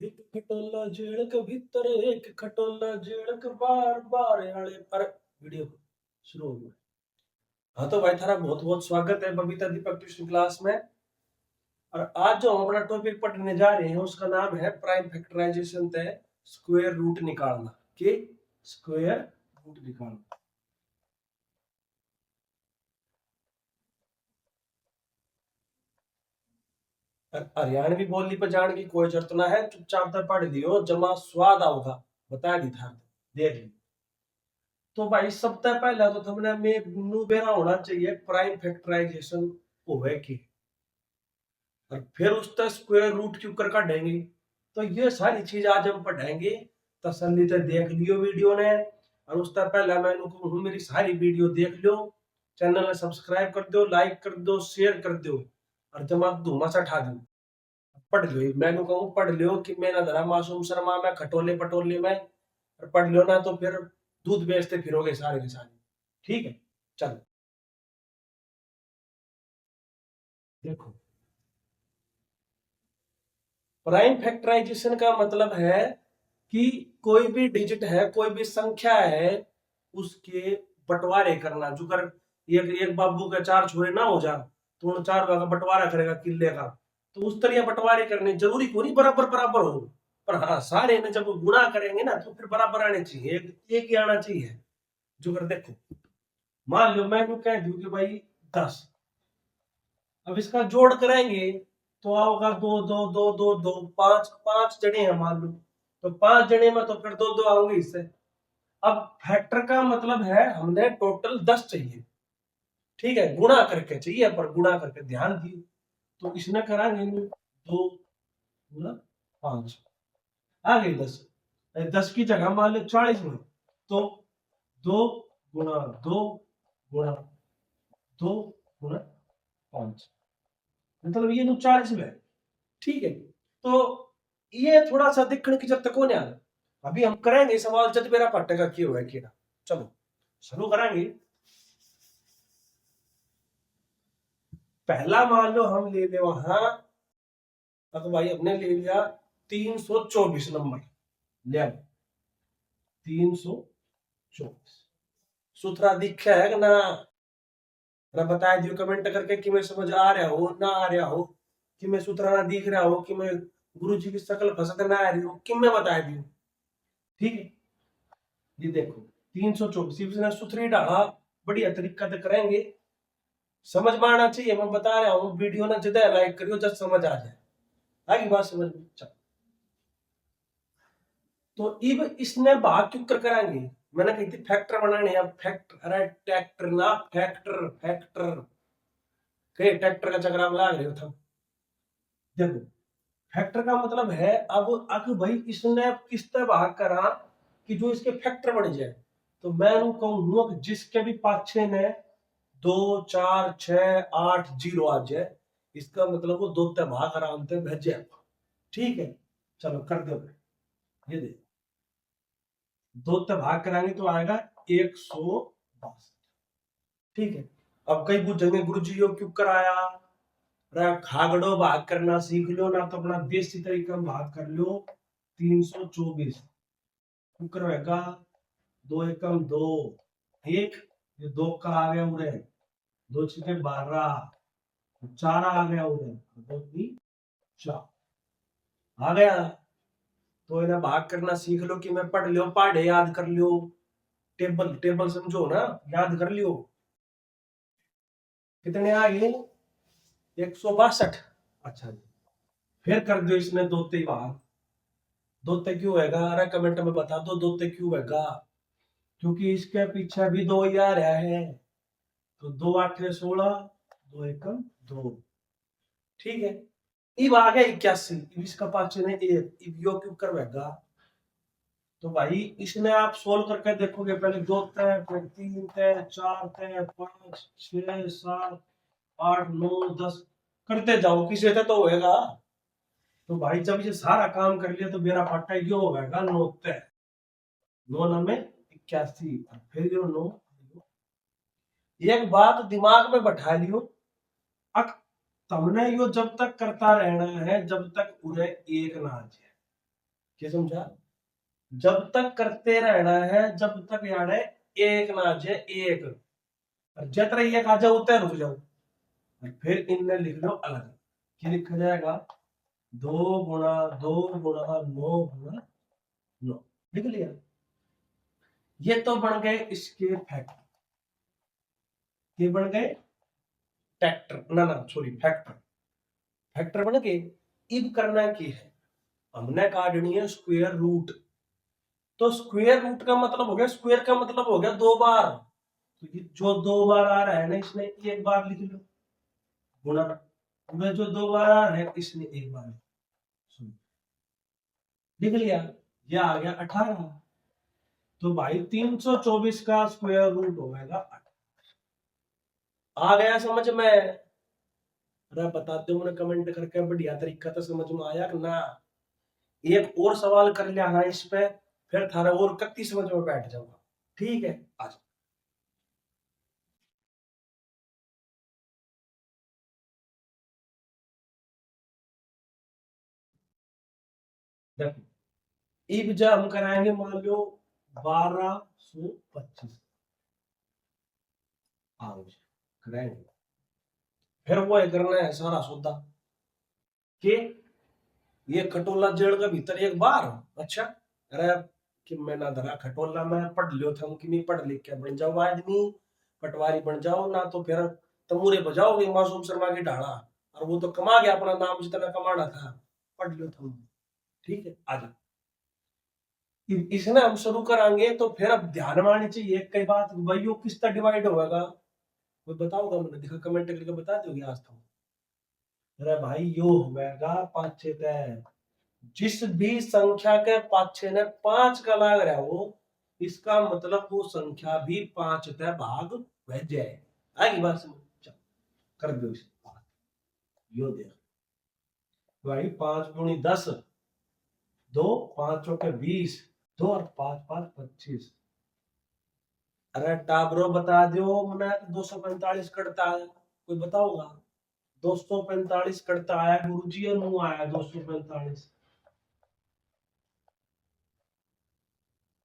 एक खटोला जेड़ के भीतर एक खटोला जेड़ के बार बार आले पर वीडियो शुरू हो गया। हाँ तो भाई थारा बहुत बहुत स्वागत है बबीता दीपक ट्यूशन क्लास में। और आज जो हम अपना टॉपिक पढ़ने जा रहे हैं उसका नाम है प्राइम फैक्टराइजेशन तय स्क्वायर रूट निकालना के स्क्वायर रूट निकालना। हरियाणवी बोली पर जान की कोई जरूरत ना है, चुपचाप से पढ़ लियो, जमा स्वाद आओगा बता दी था देख ली। तो भाई सबसे पहला तो तुमने में बेरा होना चाहिए प्राइम फैक्टराइजेशन होवे की, और फिर उसका स्क्वायर रूट क्यों कर काटेंगे। तो ये सारी चीज आज हम पढ़ेंगे। तसल्ली से देख लियो वीडियो ने, और उससे पहले मैं कहूँ मेरी सारी वीडियो देख लो, चैनल में सब्सक्राइब कर दो, लाइक कर दो, शेयर कर दो, और जमा धुमा सा ठा दो। पढ़ लो, मैं कहूँ पढ़ लो कि मैं ना धरा मासूम शर्मा में खटोले पटोले में, और पढ़ लो ना तो फिर दूध बेचते फिरोगे सारे के सारे। ठीक है, चलो देखो। प्राइम फैक्टराइजेशन का मतलब है कि कोई भी डिजिट है, कोई भी संख्या है, उसके बंटवारे करना। जो कर एक एक बाबू के चार छोरे ना हो जा तो उन चार का बंटवारा करेगा किले का, तो उस तरह बंटवारे करने जरूरी को नहीं बराबर बराबर हो, पर हाँ सारे ने जब गुणा करेंगे ना तो फिर बराबर आने चाहिए, एक ही आना चाहिए। जो कर देखो, मान लो मैं कह दूं कि भाई 10, अब इसका जोड़ करेंगे तो आओगा दो दो दो दो दो, पांच पांच जने हैं मान लो, तो पांच जने में तो फिर दो दो आओगे इससे। अब फैक्टर का मतलब है हमने टोटल 10 चाहिए, ठीक है, गुणा करके चाहिए, पर गुणा करके ध्यान दिए तो इसने करांगे दो गुणा पांच, आ गई 10। 10 की जगह मान लो 40 में, तो दो गुणा दो गुणा दो गुणा पांच, मतलब ये तो 40 में। ठीक है, तो ये थोड़ा सा दिखने की जब तक हो ना, अभी हम करेंगे सवाल जब मेरा पट्टेगा क्यों है कि ना। चलो शुरू करेंगे। पहला मान लो हम ले ले वहां, तो भाई हमने ले लिया 324 नंबर, ले 324। सूत्रा दिखा है कि ना, बता दियो कमेंट करके कि मैं समझ आ रहा हो ना आ रहा हो, कि मैं सूत्रा ना दिख रहा हो, कि मैं गुरु जी की शकल फसत ना आ रही हो, कि मैं बता दियो। ठीक है, ये देखो 324 सुथरी डाला, बढ़िया तरीका से करेंगे, समझ में आना चाहिए। मैं बता रहा हूँ, वीडियो ना ज्यादा लाइक करियो जब समझ आ जाए, आगे बात समझ में। चल तो इब इसने भाग क्यों कर कराएंगे, मैंने कही थी फैक्टर बनाने, अब फैक्टर अरे ट्रैक्टर ना फैक्टर, फैक्टर कहे ट्रैक्टर का चक्कर में लाग रहे हो था। देखो फैक्टर का मतलब है, अब भाई इसने किस तरह भाग करा कि जो इसके फैक्टर बन जाए। तो मैं कहूंगा कि जिसके भी पाछे ने 2 4 6 8 0 आ जाए, इसका मतलब वो दो तय भाग आराम से भेजे। ठीक है, चलो कर दो, ये दे दो तय भाग कराएंगे तो आएगा 162। ठीक है, अब कई पूछेंगे गुरु जी यो क्यों कराया, खागड़ो भाग करना सीख लो ना, तो अपना देसी तरीका में भाग कर लो। 324 रहेगा, दो एकम दो, एक ये दो का आ गया उरे, दो छिके 12, चार आ गया उरे, दो तीन चार आ गया। तो इन्हें भाग करना सीख लो, कि मैं पढ़ लियो, पहाड़े याद कर लियो, टेबल टेबल समझो ना, याद कर लियो। कितने आ गए, 162। अच्छा जी, फिर कर दो इसने दोते भाग, दोते क्यों होगा, अरे कमेंट में बता दो दोते क्यों होगा, क्योंकि इसके पीछे भी दो ही आ रहा है, तो 2 8 16, दो एकम दो। ठीक है, इब आ गया 81, इसका पाँच ने एक, इब यो क्यों करवेगा। तो भाई इसमें आप सोल्व करके देखोगे, पहले दो तय, फिर तीन तय, चार तय, 5 6 7 8 9 10 करते जाओ, किसी से तो होएगा। तो भाई जब ये सारा काम कर लिया तो मेरा पट्टा यो होगा 9 तय, 9 9 81, फिर यो 9। एक बात दिमाग में बैठा लियो, अब तुमने यो जब तक करता रहना है जब तक उन्हें एक ना आ जाए। क्या समझा? जब तक करते रहना है, जब तक यार है एक ना आ जाए एक, और जत्र एक आ जाओ उतर रुक जाओ, और फिर इनने लिख लो अलग। क्या लिखा जाएगा? 2 गुणा 9 लिख लिया। ये तो बन गए इसके फैक्टर। ये बन गए ट्रैक्टर, ना ना सॉरी फैक्टर। फैक्टर बन गए। अब करना की है, हमने काटनी है स्क्वायर रूट। तो स्क्वायर रूट का मतलब हो गया, स्क्वायर का मतलब हो गया 2 बार। तो ये जो 2 बार आ रहा है ना, इसने एक बार लिख लो, गुणा में जो 2 बार आ रहा है इसने एक बार लिख लिया। ये आ गया 18। तो भाई 324 का स्क्वायर रूट हो गया 18। आ गया समझ में? अरे बताते हो, मैंने कमेंट करके बढ़िया तरीका तो समझ में आया कि ना? एक और सवाल कर लिया ना इस पे, फिर थारा और कत्ती समझ में बैठ जाऊंगा। ठीक है, आज देखो, अब जब हम कराएंगे मान लो 1225 कराएंगे, फिर वो करना है सारा सौदा के ये खटोला जेल का भीतर एक बार। अच्छा, अरे कि मैं ना धरा खटोला में पढ़ लियो था कि नहीं, पढ़ लिख के बन जाओ आदमी, पटवारी बन जाओ, ना तो फिर तमूरे बजाओगे मासूम शर्मा की ढाला, और वो तो कमा गया अपना नाम जितना कमाना था। पढ़ लियो था। ठीक है, आजा। इसने हम शुरू करांगे तो फिर अब ध्यान में आनी चाहिए कई बात, भाई यो किस तरह डिवाइड होगा? कोई बताओगा? मैंने देखा कमेंट करके बता दोगे आज तो। अरे भाई यो होगा 5 6 तय, जिस भी संख्या के पाछे ने 5 का लाग रहा हो, इसका मतलब वो संख्या भी 5 तय भाग वह जाए। आगे बात समझ कर दो इस बात। यो देख भाई, 5 दूनी 10, 2 5 चौके 20, 2 और 5 5 25। अरे टाबरो बता दो, मैंने 245 कटता है, कोई बताओगा? 245 कटता है गुरुजी, और मुंह आया 245।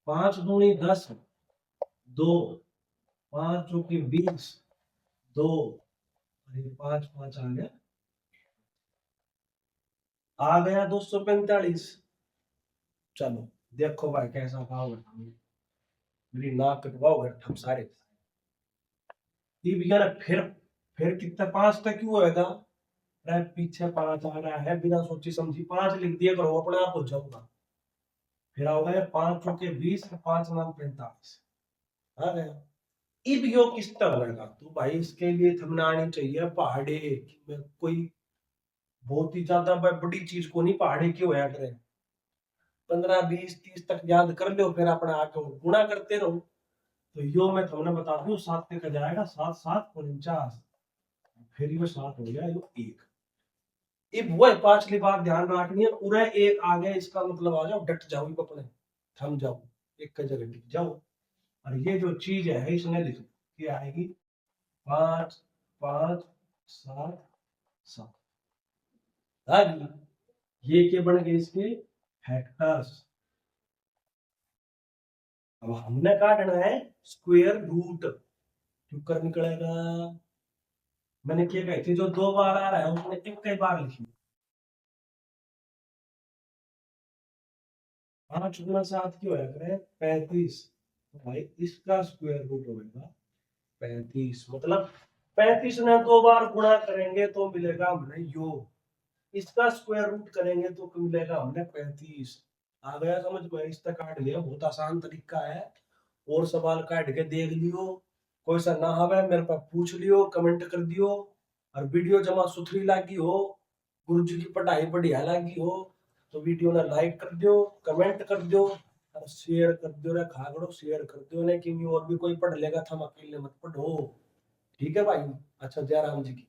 5 दूनी 10, 2 5 चौके 20, 2, अरे 5 5 आ गया 245। चलो देखो भाई कैसा खाओगे, मेरी नाक कटवाओगे हम सारे। ये भी ना, फिर कितना 5 तक क्यों होएगा? अरे पीछे 5 आ रहा है, बिना सोची समझी 5 लिख दिया करो, अपने आप हो जाऊंगा। फिर आओगे 5 चौके 20, 5 9 45। आ गया। अब यो किस तरह होएगा? तो भाई इसके लिए थमना आनी चाहिए पहाड़े, कोई बहुत ही ज्यादा बड़ी चीज को नहीं, पहाड़े की होया करे। 15 20 30 तक याद कर लो, फिर अपने आगे गुणा करते रहो। तो यो मैं तुमने बता दूं, 7 तक जाएगा, 7 7 49, फिर यो 7 हो गया, यो 1। अब वह पांचली बात ध्यान रखनी है, पूरा एक आ गया, इसका मतलब आ जाओ, डट जाओ अपने, थम जाओ, एक का जगह टिक जाओ। और ये जो चीज है इसने लिख क्या आएगी? 5 5 7 7 आ गई। ये क्या बन गए इसके फैक्टर्स। अब हमने काटना है स्क्वायर रूट, क्यों कर निकलेगा? मैंने क्या कही थी, जो 2 बार आ रहा है उसने एक कई बार लिखी। 5 गुना 7 की होया करे 35। तो भाई इसका स्क्वायर रूट होगा 35, मतलब 35 ने 2 बार गुणा करेंगे तो मिलेगा हमने यो, इसका स्क्वायर रूट करेंगे तो मिलेगा हमने 35। आ गया समझ में? इस तक काट लिया, बहुत आसान तरीका है। और सवाल काट के देख लियो, कोई सा ना हवे मेरे पास पूछ लियो, कमेंट कर दियो। और वीडियो जमा सुथरी लगी हो, गुरु जी की पढ़ाई बढ़िया लगी हो, तो वीडियो ने लाइक कर दियो, कमेंट कर दियो, और शेयर कर दियो रे खागड़ो, शेयर कर दियो ने, क्योंकि और भी कोई पढ़ लेगा, थम अकेले मत पढ़ो। ठीक है भाई? अच्छा, जय राम जी की।